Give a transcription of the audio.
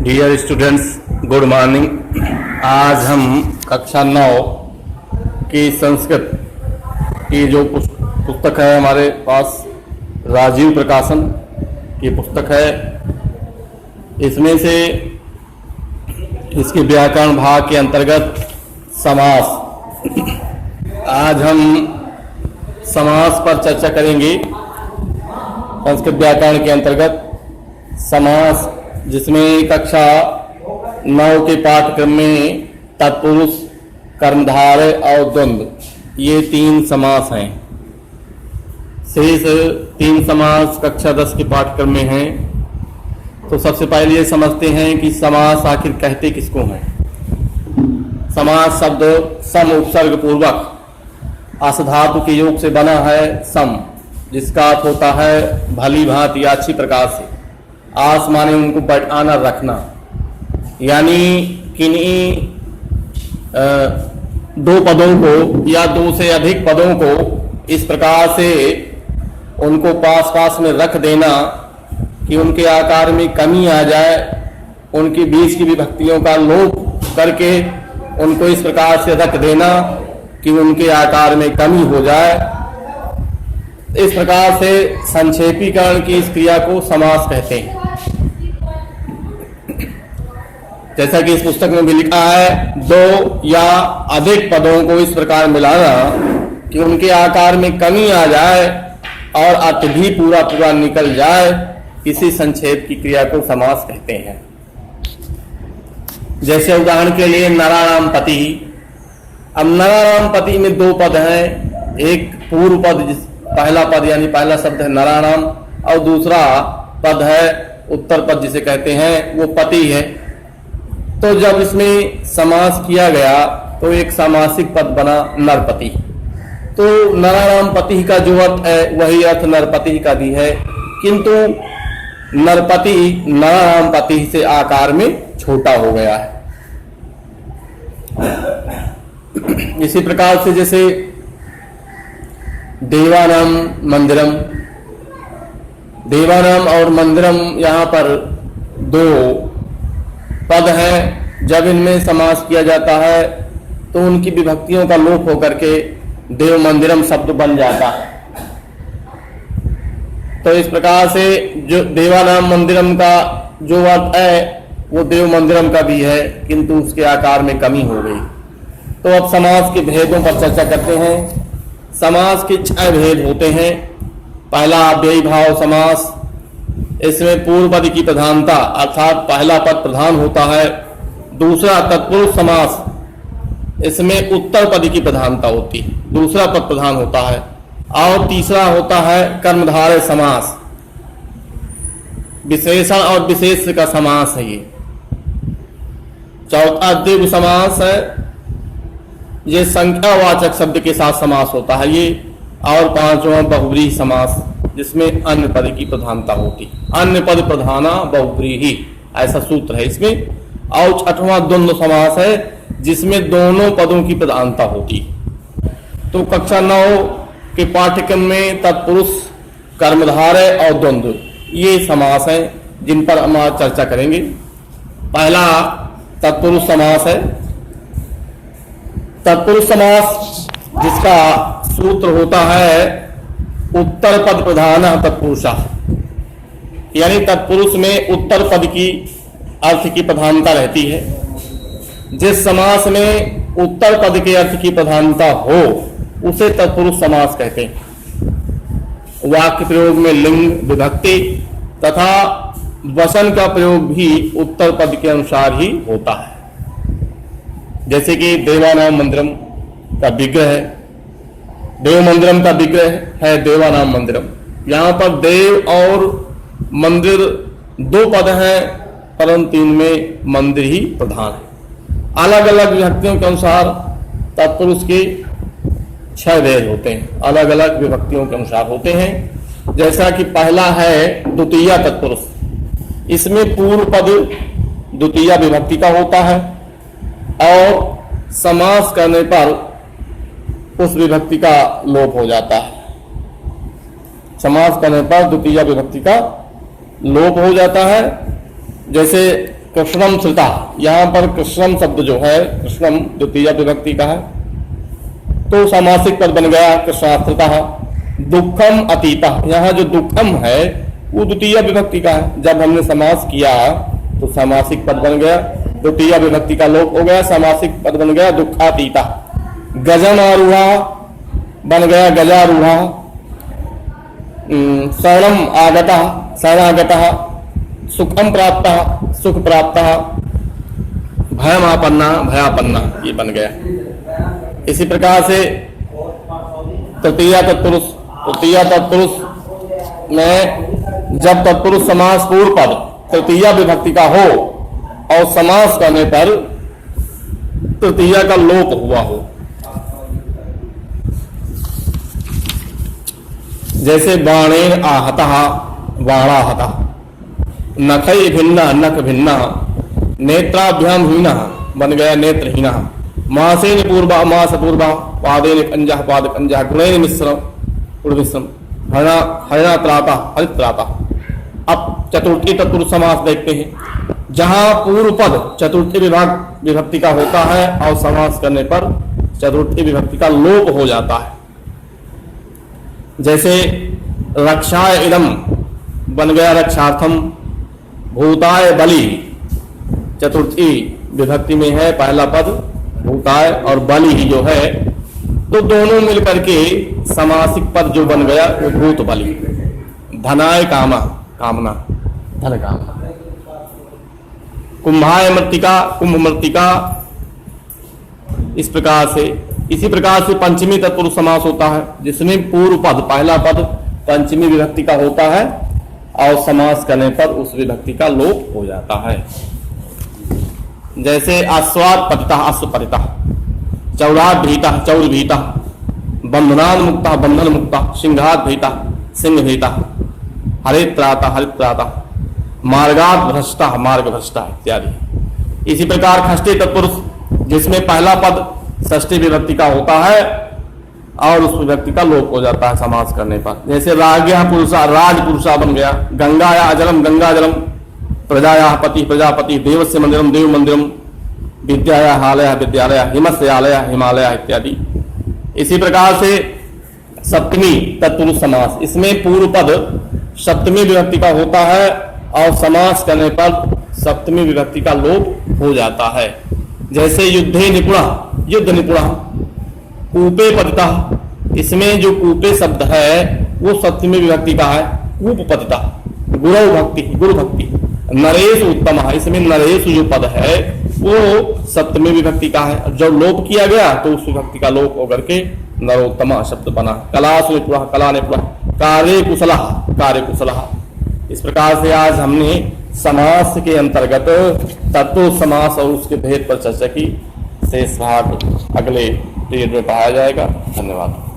Dear students, good morning. आज हम कक्षा 9 की संस्कृत की जो पुस्तक है हमारे पास, राजीव प्रकाशन की पुस्तक है, इसमें से इसके व्याकरण भाग के अंतर्गत समास, आज हम समास पर चर्चा करेंगे। संस्कृत व्याकरण के अंतर्गत समास, जिसमें कक्षा 9 के पाठ्यक्रम में तत्पुरुष, कर्मधारय और द्वंद्व, ये 3 समास हैं। शेष 3 समास कक्षा 10 के पाठ्यक्रम में हैं। तो सबसे पहले ये समझते हैं कि समास आखिर कहते किसको हैं। समास शब्द सम उपसर्ग पूर्वक असधातु के योग से बना है सम, जिसका अर्थ होता है भली भांति या अच्छी प्रकार से। आस माने उनको बैठाना, रखना, यानी किन्हीं 2 पदों को या 2 से अधिक पदों को इस प्रकार से उनको पास पास में रख देना कि उनके आकार में कमी आ जाए, उनकी बीच की विभक्तियों का लोप करके उनको इस प्रकार से रख देना कि उनके आकार में कमी हो जाए। इस प्रकार से संक्षेपीकरण की इस क्रिया को समास कहते हैं। जैसा कि इस पुस्तक में भी लिखा है, 2 या अधिक पदों को इस प्रकार मिलाना कि उनके आकार में कमी आ जाए और अर्थ भी पूरा पूरा निकल जाए, इसी संक्षेप की क्रिया को समास कहते हैं। जैसे उदाहरण के लिए नराणाम पति। अब नराणाम पति में 2 पद हैं, एक पूर्व पद, पहला पद यानी पहला शब्द है नराणाम, और दूसरा पद है उत्तर पद जिसे कहते हैं, वो पति है। तो जब इसमें समास किया गया तो एक सामासिक पद बना नरपति। तो नराणाम पति का जो अर्थ है वही अर्थ नरपति का भी है, किंतु नरपति नराणाम पति से आकार में छोटा हो गया है। इसी प्रकार से जैसे देवानाम मंदिरम, देवानाम और मंदिरम, यहाँ पर 2 पद हैं। जब इनमें समास किया जाता है तो उनकी विभक्तियों का लोप होकर के देव मंदिरम शब्द बन जाता है। तो इस प्रकार से जो देवानाम मंदिरम का जो अर्थ है वो देव मंदिरम का भी है, किंतु उसके आकार में कमी हो गई। तो अब समास के भेदों पर चर्चा करते हैं। समास के 6 भेद होते हैं। पहला अव्ययी भाव समास, इसमें पूर्व पद की प्रधानता अर्थात पहला पद प्रधान होता है। दूसरा तत्पुरुष समास, इसमें उत्तर पद की प्रधानता होती है, दूसरा पद प्रधान होता है। और तीसरा होता है कर्मधारय समास, विशेषण और विशेष का समास है ये। चौथा द्विगु समास है, ये संख्यावाचक शब्द के साथ समास होता है ये। और 5वां बहुव्रीहि समास, जिसमें अन्य पद की प्रधानता होती, अन्य पद प्रधाना बहुव्रीहि, ऐसा सूत्र है इसमें। और 6वां द्वंद्व समास है, जिसमें दोनों पदों की प्रधानता होती। तो कक्षा 9 के पाठ्यक्रम में तत्पुरुष, कर्मधारय और द्वंद्व, ये समास हैं जिन पर हम आज चर्चा करेंगे। पहला तत्पुरुष समास है। तत्पुरुष समास जिसका सूत्र होता है उत्तर पद प्रधान तत्पुरुषा, यानी तत्पुरुष में उत्तर पद की अर्थ की प्रधानता रहती है। जिस समास में उत्तर पद के अर्थ की प्रधानता हो उसे तत्पुरुष समास कहते हैं। वाक्य प्रयोग में लिंग, विभक्ति तथा वचन का प्रयोग भी उत्तर पद के अनुसार ही होता है। जैसे कि देवानाम मंदिरम का विग्रह है, देव मंदिरम का विग्रह है देवानाम मंदिरम। यहाँ पर देव और मंदिर 2 पद हैं, परंतु इनमें मंदिर ही प्रधान है। अलग अलग विभक्तियों के अनुसार तत्पुरुष के 6 भेद होते हैं, अलग अलग विभक्तियों के अनुसार होते हैं। जैसा कि पहला है द्वितीया तत्पुरुष, इसमें पूर्व पद द्वितीया विभक्ति का होता है और समास करने पर उस विभक्ति का लोप हो जाता है। समास करने पर द्वितीय विभक्ति का लोप हो जाता है। जैसे कृष्णम श्रिता, यहाँ पर कृष्णम शब्द जो है, कृष्णम द्वितीय विभक्ति का है, तो समासिक पद बन गया कृष्णाश्रिता। दुखम अतीता, यहाँ जो दुखम है वो द्वितीय विभक्ति का है, जब हमने समास किया तो समासिक पद बन गया, द्वितीय विभक्ति का लोप हो गया, समासिक पद बन गया दुखातीता। गजन आरूढ़ा बन गया गजारूढ़ा। शरणम आगता, शरणागता। सुखम प्राप्त, सुख प्राप्त। भयमापन्ना, भयापन्ना, ये बन गया। इसी प्रकार से तृतीय तत्पुरुष, तृतीय तत्पुरुष में जब तत्पुरुष समास पूर्व पद तृतीय विभक्ति का हो और समास करने पर तृतीय का लोप हुआ हो, जैसे बाणेन आहता, बाणाहता। नखै भिन्ना, नख भिन्ना। नेत्राभ्याम हीना बन गया नेत्रहीना। मासेन पूर्वा, मास पूर्वा। पादेन कंजा, पाद कंजा। गुणेन मिश्रम, गुण मिश्रम। हरणा, हरणा त्राता, हरित त्राता। अब चतुर्थी तत्पुरुष समास देखते हैं, जहां पूर्व पद चतुर्थी विभक्ति का होता है और समास करने पर चतुर्थी विभक्ति का लोप हो जाता है। जैसे रक्षाय इदम बन गया रक्षार्थम। भूताय बलि, चतुर्थी विभक्ति में है पहला पद भूताय और बलि जो है, तो दोनों मिलकर के समासिक पद जो बन गया वो भूत बलि। धनाय कामा, कामना, धन कामना। कुंभाय मृत्तिका, कुंभ मृत्तिका। इस प्रकार से, इसी प्रकार से पंचमी तत्पुरुष समास होता है, जिसमें पूर्व पद पहला पद पंचमी विभक्ति का होता है और समास करने पर उस विभक्ति का लोप हो जाता है। जैसे आस्वाद पतिता, अश्वपतिता। चौरात भीता, चौर भीता। बंधनान मुक्ता, बंधन मुक्ता। सिंहात भीता, सिंह भीता। हरित त्राता, हरित त्राता। मार्गात भ्रष्टा, मार्ग भ्रष्टा इत्यादि। इसी प्रकार षष्ठी तत्पुरुष, जिसमें पहला पद षष्ठी विभक्ति का होता है और उस विभक्ति का लोप हो जाता है समास करने पर। जैसे राज्ञा पुरुषा, राज पुरुषा बन गया। गंगाया अजलम, गंगा जलम। प्रजाया पति, प्रजापति। देवस्य मंदिरम, देव मंदिरम। विद्याया हालय, विद्यालय। हिमस्यालय, हिमालय इत्यादि। इसी प्रकार से सप्तमी तत्पुरुष समास, इसमें पूर्व पद सप्तमी विभक्ति का होता है और समास करने पर सप्तमी विभक्ति का लोप हो जाता है। जैसे युद्धे निपुणा, युद्ध निपुणा। कूपे पतिता, इसमें जो कूपे शब्द है वो सप्तमी विभक्ति का है। कूप पतिता। गुरु भक्ति, गुरु भक्ति। नरेश उत्तम, इसमें नरेश जो पद है वो सप्तमी विभक्ति का है। जब लोप किया गया तो उस विभक्ति का लोप होकर के नरोत्तम शब्द बना। कलासु निपुणा, कला निपुणा। कार्य कुशला, कार्य कुशला। इस प्रकार से आज हमने समास के अंतर्गत तत्पुरुष समास और उसके भेद पर चर्चा की। शेष भाग अगले पीरियड में पाया जाएगा। धन्यवाद।